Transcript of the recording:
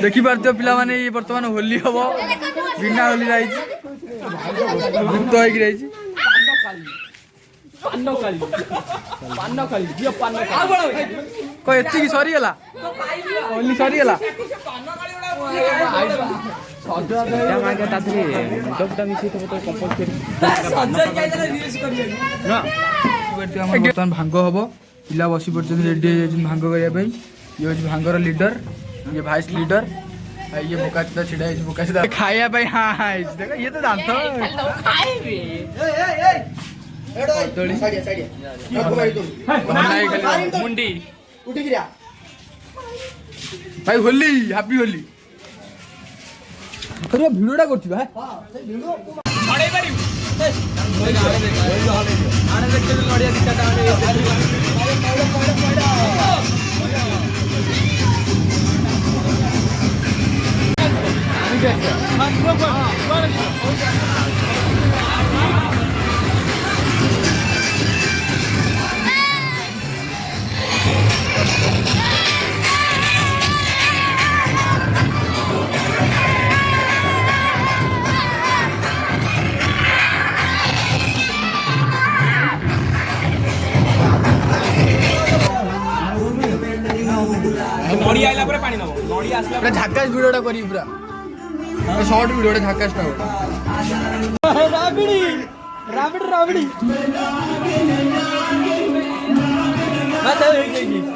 देखी पार्थ पिला माने बर्तमान होली हम बिना होली रही भूत होगी एति सरीगला होली सरीगला बर्तमान भांग हम पिला बसी पड़ते रेडी भांग करने ये हूँ भांगर लीडर ये भाइस लीडर ये बोका चिता छिड़ा बोका चिता खाया हाँ हाँ देख ये तो जानता मुंडी भाई होली हैप्पी होली भिडटा नड़ी आइला पर पानी नबो नड़ी आसला पूरा झाकास वीडियोटा करी पूरा शॉर्ट वीडियोटा झाकासटा राबड़ी राबड़ी राबड़ी बात है